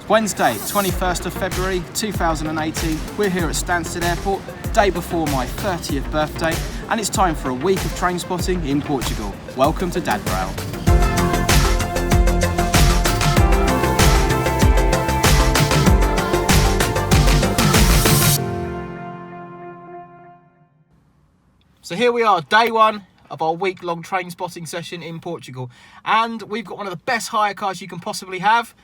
Wednesday, 21st of February 2018, we're here at Stansted Airport, day before my 30th birthday, and it's time for a week of train spotting in Portugal. Welcome to Dadbrail. So here we are, day one of our week-long train spotting session in Portugal, and we've got one of the best hire cars you can possibly have.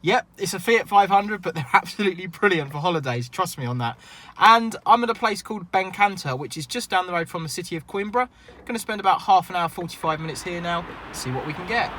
Yep, it's a Fiat 500, but they're absolutely brilliant for holidays, trust me on that. And I'm at a place called Bencanta, which is just down the road from the city of Coimbra. Going to spend about half an hour, 45 minutes here now, see what we can get.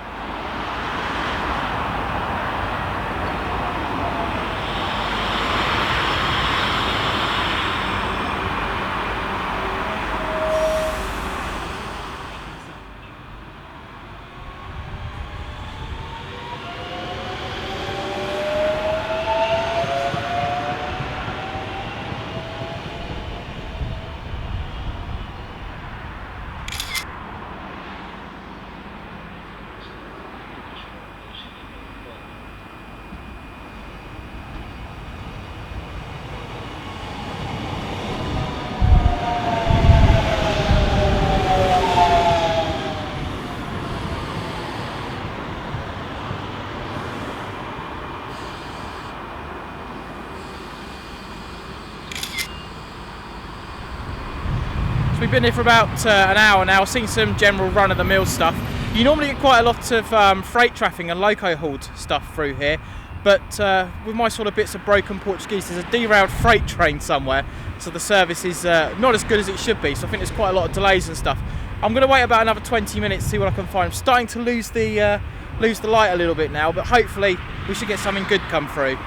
We've been here for about an hour now, seen some general run-of-the-mill stuff. You normally get quite a lot of freight traffic and loco hauled stuff through here, but with my sort of bits of broken Portuguese, there's a derailed freight train somewhere, so the service is not as good as it should be, so I think there's quite a lot of delays and stuff. I'm going to wait about another 20 minutes to see what I can find. I'm starting to lose the light a little bit now, but hopefully we should get something good come through.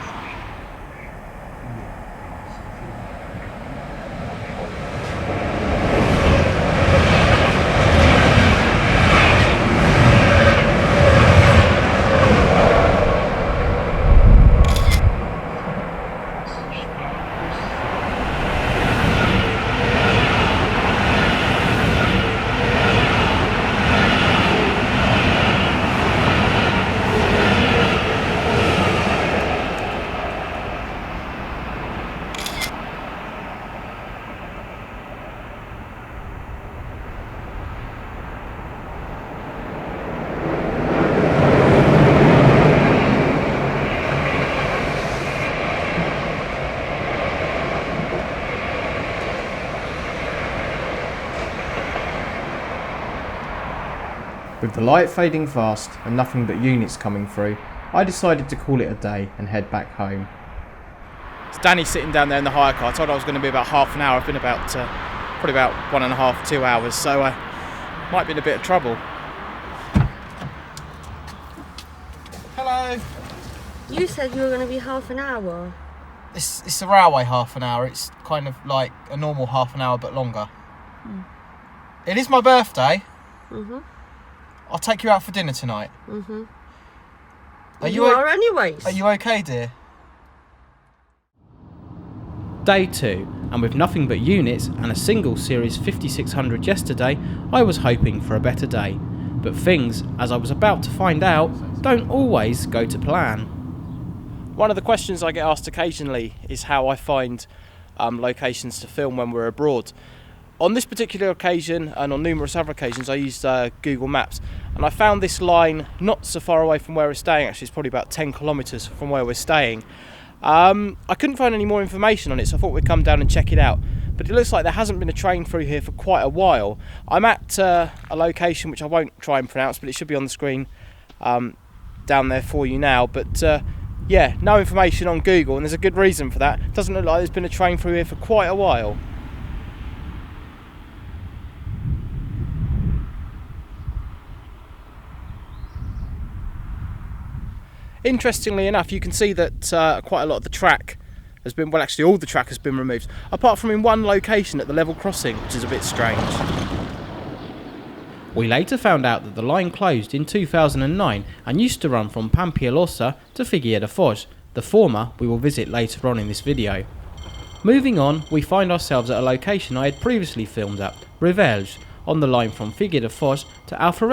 With the light fading fast and nothing but units coming through, I decided to call it a day and head back home. It's Danny sitting down there in the hire car. I told her I was going to be about half an hour. I've been about probably about 1.5 to 2 hours, so might be in a bit of trouble. Hello. You said you were going to be half an hour. It's a railway half an hour. It's kind of like a normal half an hour but longer. It is my birthday. I'll take you out for dinner tonight. You are anyways. Are you okay, dear? Day 2, and with nothing but units and a single Series 5600 yesterday, I was hoping for a better day. But things, as I was about to find out, don't always go to plan. One of the questions I get asked occasionally is how I find locations to film when we're abroad. On this particular occasion, and on numerous other occasions, I used Google Maps, and I found this line not so far away from where we're staying. Actually, it's probably about 10 kilometres from where we're staying. I couldn't find any more information on it, so I thought we'd come down and check it out. But it looks like there hasn't been a train through here for quite a while. I'm at a location which I won't try and pronounce, but it should be on the screen down there for you now. But yeah, no information on Google, and there's a good reason for that. It doesn't look like there's been a train through here for quite a while. Interestingly enough, you can see that quite a lot of the track has been, well actually all the track has been removed, apart from in one location at the level crossing, which is a bit strange. We later found out that the line closed in 2009 and used to run from Pamphilosa to Figueira da Foz. The former we will visit later on in this video. Moving on, we find ourselves at a location I had previously filmed at, Revelhos, on the line from Figueira da Foz to Alfa.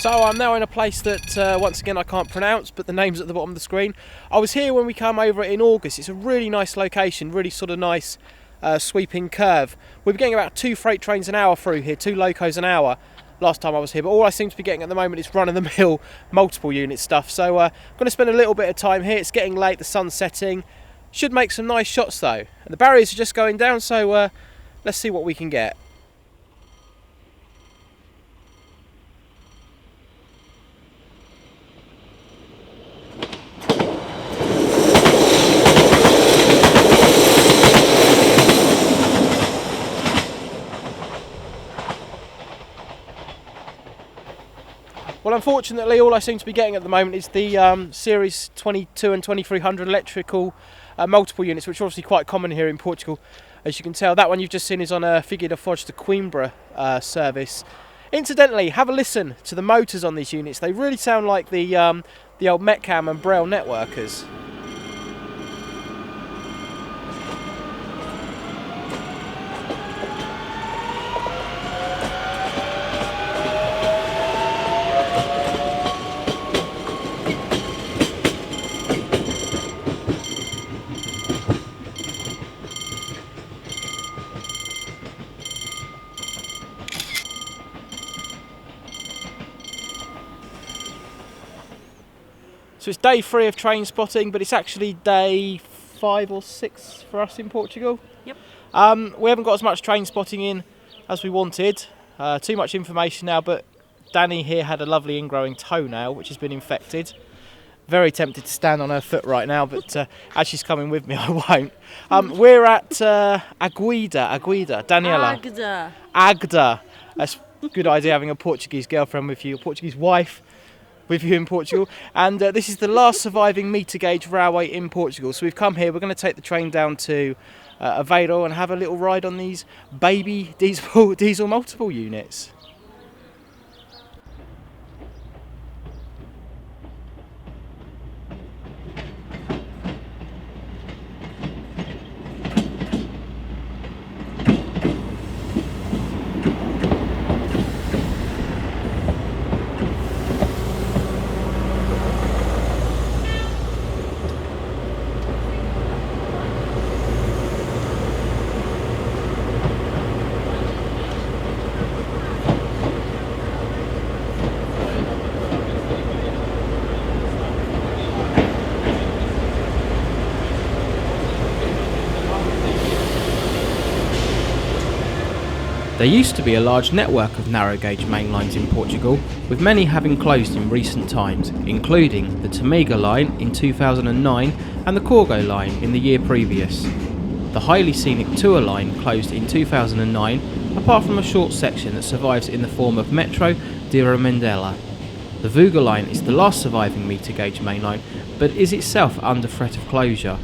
So I'm now in a place that once again I can't pronounce, but the name's at the bottom of the screen. I was here when we came over in August. It's a really nice location, really sort of nice sweeping curve. We were getting about 2 freight trains an hour through here, 2 locos an hour last time I was here, but all I seem to be getting at the moment is run-of-the-mill multiple unit stuff. So I'm going to spend a little bit of time here. It's getting late, the sun's setting. Should make some nice shots though. And the barriers are just going down, so let's see what we can get. Well, unfortunately, all I seem to be getting at the moment is the Series 22 and 2300 electrical multiple units, which are obviously quite common here in Portugal. As you can tell, that one you've just seen is on a Figueira da Foz to Coimbra service. Incidentally, have a listen to the motors on these units. They really sound like the old Metcam and Braille networkers. So it's day 3 of train spotting, but it's actually day 5 or 6 for us in Portugal. Yep. We haven't got as much train spotting in as we wanted. Too much information now, but Danny here had a lovely ingrowing toenail, which has been infected. Very tempted to stand on her foot right now, but as she's coming with me, I won't. We're at Agda, Daniela. Agda. That's a good idea having a Portuguese girlfriend with you, a Portuguese wife with you in Portugal. And this is the last surviving meter gauge railway in Portugal. So we've come here, we're going to take the train down to Aveiro and have a little ride on these baby diesel multiple units. There used to be a large network of narrow gauge main lines in Portugal, with many having closed in recent times, including the Tamiga line in 2009 and the Corgo line in the year previous. The highly scenic Tour line closed in 2009, apart from a short section that survives in the form of Metro de Remendela. The Vouga line is the last surviving meter gauge main line, but is itself under threat of closure.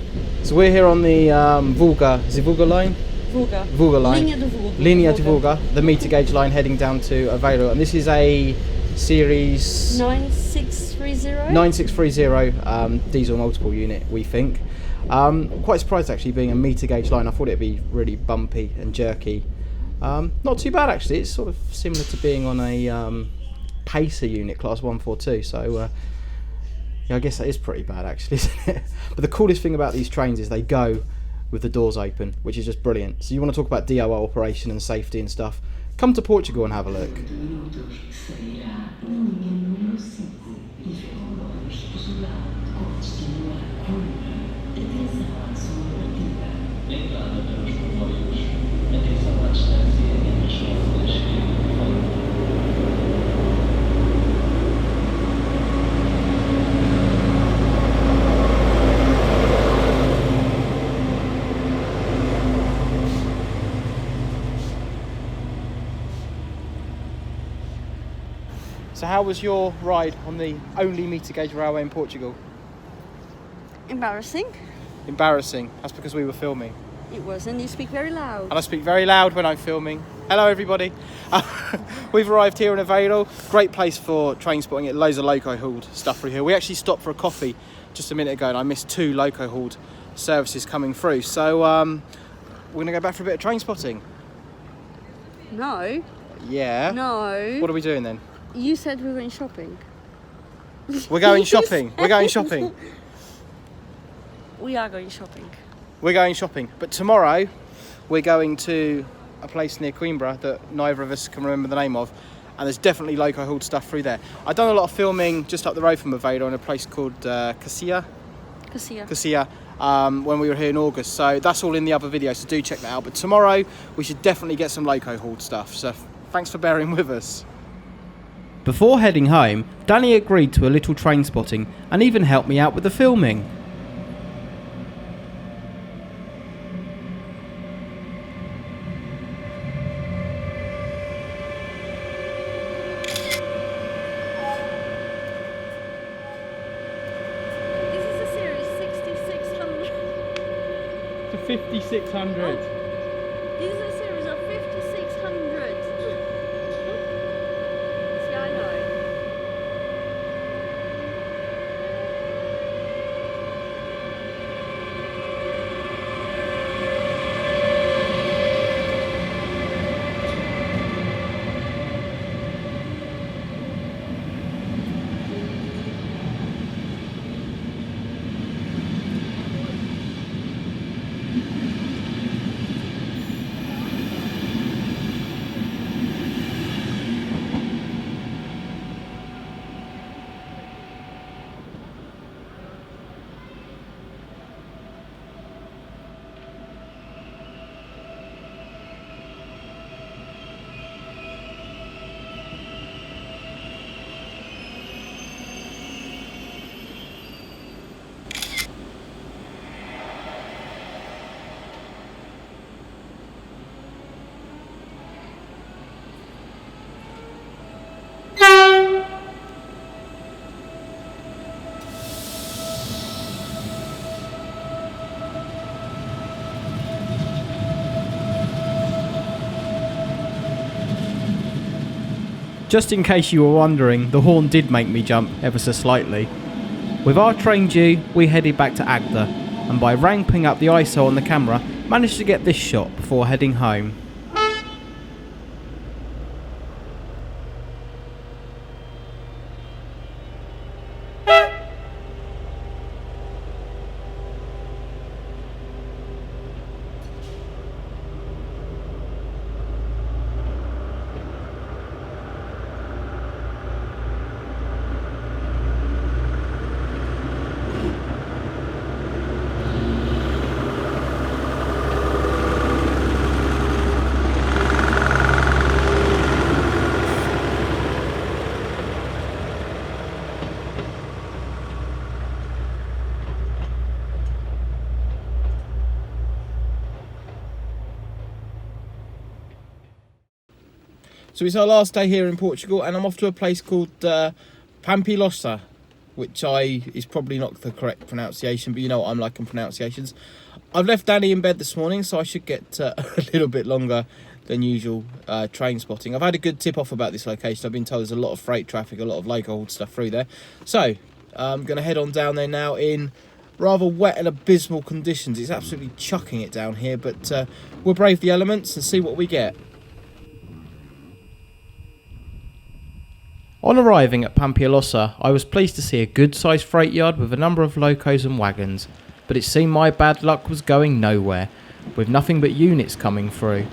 So we're here on the Vouga, is it Vouga line? Vouga line. Linha de Vouga, the meter gauge line heading down to Aveiro, and this is a series 9630 diesel multiple unit, we think. Quite surprised actually, being a meter gauge line. I thought it'd be really bumpy and jerky. Not too bad actually. It's sort of similar to being on a Pacer unit, class 142. So yeah, I guess that is pretty bad actually, isn't it? But the coolest thing about these trains is they go with the doors open, which is just brilliant. So you want to talk about DOO operation and safety and stuff, come to Portugal and have a look. So how was your ride on the only meter gauge railway in Portugal? Embarrassing. Embarrassing. That's because we were filming. It was, and you speak very loud. And I speak very loud when I'm filming. Hello everybody. We've arrived here in Aveiro. Great place for train spotting. It loads of loco hauled stuff through here. We actually stopped for a coffee just a minute ago and I missed 2 loco hauled services coming through. So we're going to go back for a bit of train spotting. No. Yeah. No. What are we doing then? You said we were going shopping. We're going shopping. We're going shopping. We are going shopping. We're going shopping. But tomorrow, we're going to a place near Coimbra that neither of us can remember the name of. And there's definitely loco hauled stuff through there. I've done a lot of filming just up the road from Aveiro in a place called Casilla, when we were here in August. So that's all in the other video, so do check that out. But tomorrow, we should definitely get some loco hauled stuff. So thanks for bearing with us. Before heading home, Danny agreed to a little train spotting and even helped me out with the filming. This is a series 6600. To 5600. This is a series of 5600. See, I know. Just in case you were wondering, the horn did make me jump ever so slightly. With our train due, we headed back to Agda, and by ramping up the ISO on the camera, managed to get this shot before heading home. So it's our last day here in Portugal, and I'm off to a place called Pamphilosa, which is probably not the correct pronunciation, but you know what I'm like on pronunciations. I've left Danny in bed this morning, so I should get a little bit longer than usual train spotting. I've had a good tip off about this location. I've been told there's a lot of freight traffic, a lot of loco hauled stuff through there. So I'm going to head on down there now in rather wet and abysmal conditions. It's absolutely chucking it down here, but we'll brave the elements and see what we get. On arriving at Pamphilosa, I was pleased to see a good sized freight yard with a number of locos and wagons, but it seemed my bad luck was going nowhere, with nothing but units coming through.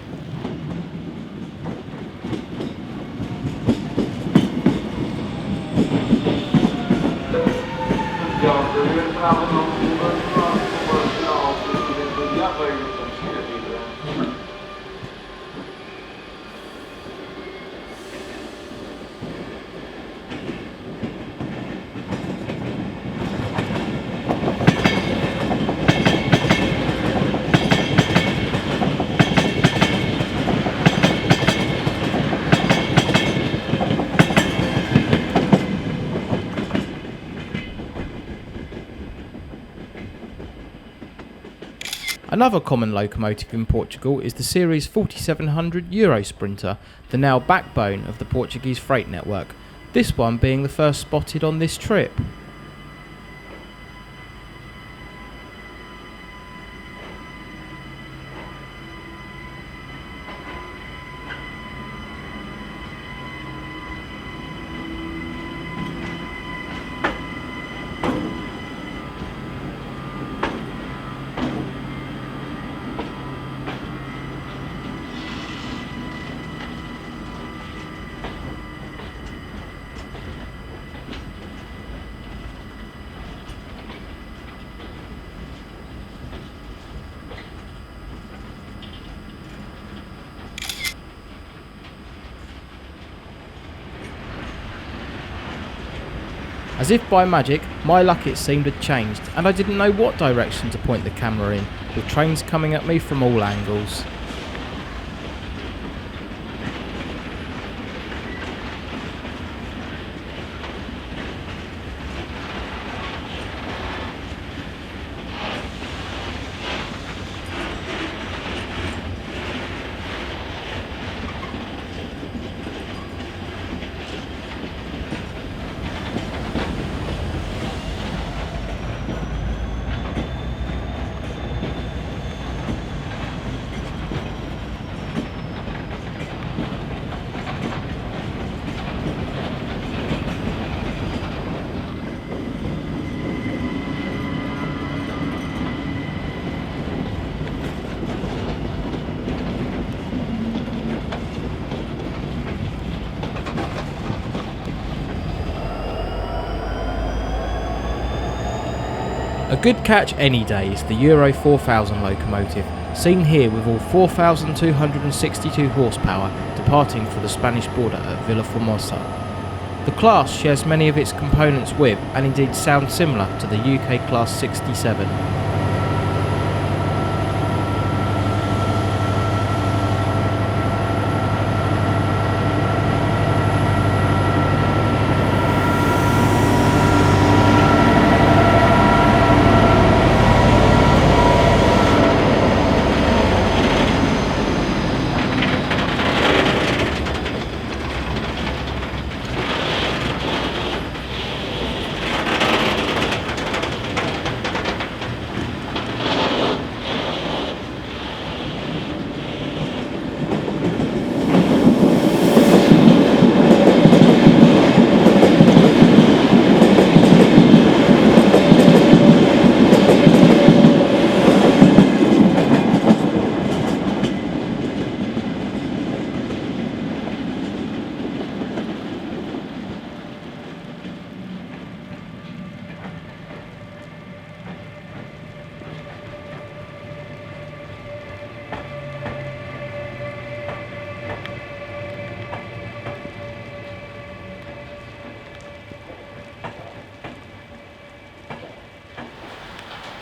Another common locomotive in Portugal is the Series 4700 Euro Sprinter, the now backbone of the Portuguese freight network, this one being the first spotted on this trip. As if by magic, my luck it seemed had changed, and I didn't know what direction to point the camera in, with trains coming at me from all angles. A good catch any day is the Euro 4000 locomotive, seen here with all 4,262 horsepower departing for the Spanish border at Villaformosa. The class shares many of its components with, and indeed sounds similar to, the UK Class 67.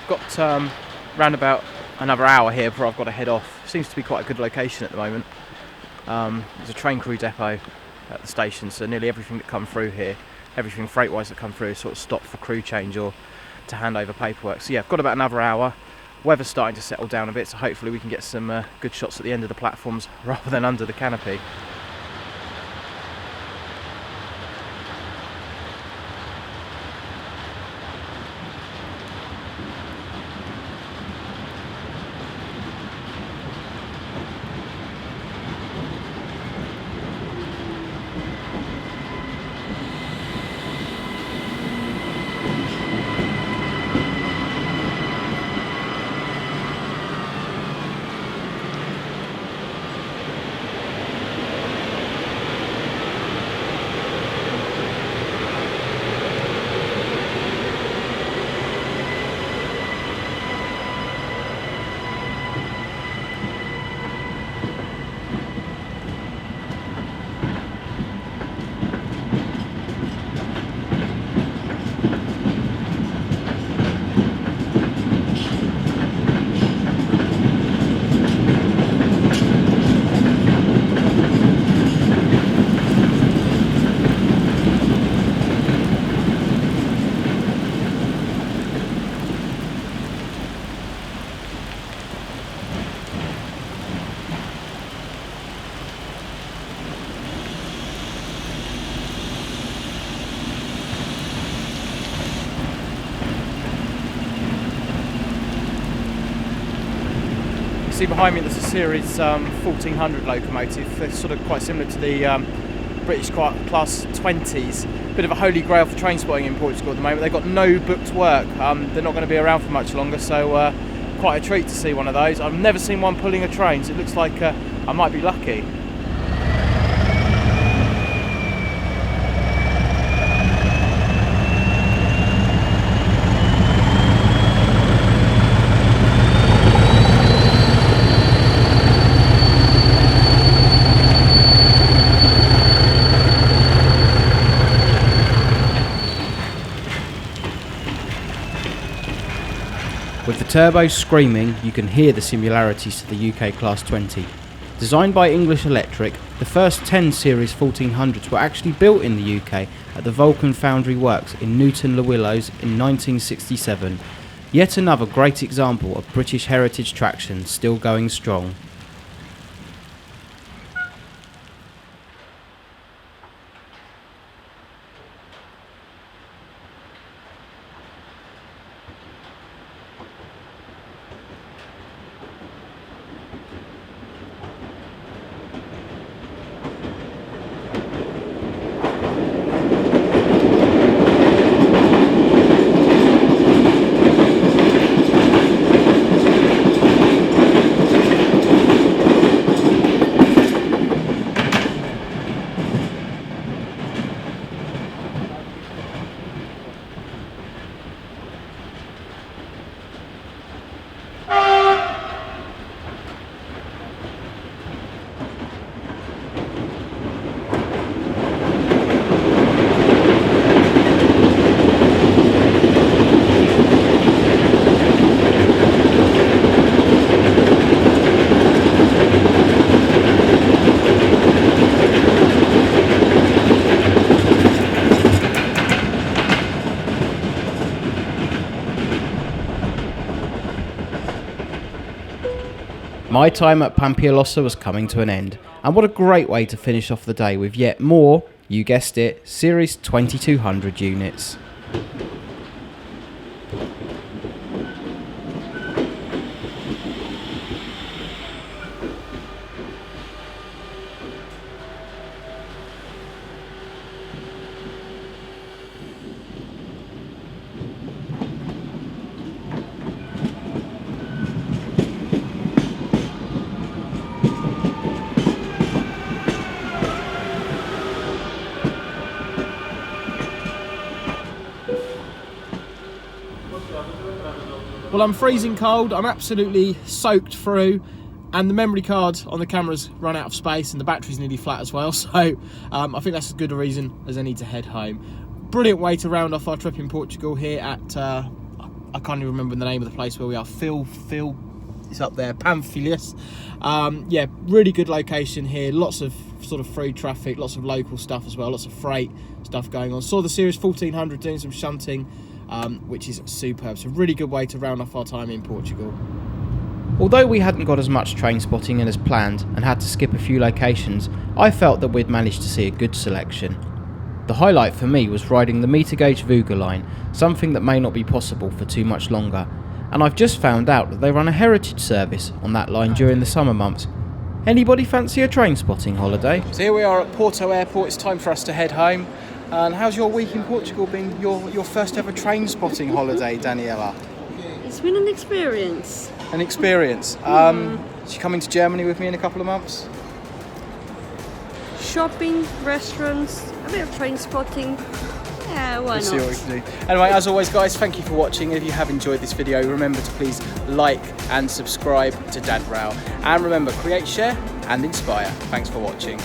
Got round about another hour here before I've got to head off. Seems to be quite a good location at the moment. There's a train crew depot at the station, so nearly everything that come through here, everything freight-wise that come through, is sort of stopped for crew change or to hand over paperwork. So yeah, I've got about another hour. Weather's starting to settle down a bit, so hopefully we can get some good shots at the end of the platforms rather than under the canopy. See behind me there's a series 1400 locomotive. They're sort of quite similar to the British Class 20s. Bit of a holy grail for train spotting in Portugal at the moment. They've got no booked work. They're not going to be around for much longer, so quite a treat to see one of those. I've never seen one pulling a train, so it looks like I might be lucky. With the turbos screaming, you can hear the similarities to the UK Class 20. Designed by English Electric, the first 10 Series 1400s were actually built in the UK at the Vulcan Foundry Works in Newton-le-Willows in 1967. Yet another great example of British heritage traction still going strong. My time at Pamphilosa was coming to an end, and what a great way to finish off the day with yet more, you guessed it, Series 2200 units. Well, I'm freezing cold, I'm absolutely soaked through, and the memory card on the camera's run out of space and the battery's nearly flat as well, so I think that's as good a reason as any to head home. Brilliant way to round off our trip in Portugal here at, I can't even remember the name of the place where we are, it's up there, Pamphilosa. Yeah, really good location here, lots of sort of through traffic, lots of local stuff as well, lots of freight stuff going on. Saw the Series 1400 doing some shunting, which is superb. So really good way to round off our time in Portugal. Although we hadn't got as much train spotting in as planned and had to skip a few locations, I felt that we'd managed to see a good selection. The highlight for me was riding the meter gauge Vouga line, something that may not be possible for too much longer, and I've just found out that they run a heritage service on that line during the summer months. Anybody fancy a train spotting holiday? So here we are at Porto Airport, it's time for us to head home. And how's your week in Portugal been, your first ever train spotting holiday, Daniela? It's been an experience. An experience. Is you coming to Germany with me in a couple of months? Shopping, restaurants, a bit of train spotting. Yeah, why We'll not? see what we can do. Anyway, as always guys, thank you for watching. If you have enjoyed this video, remember to please like and subscribe to Dad Row. And remember, create, share and inspire. Thanks for watching.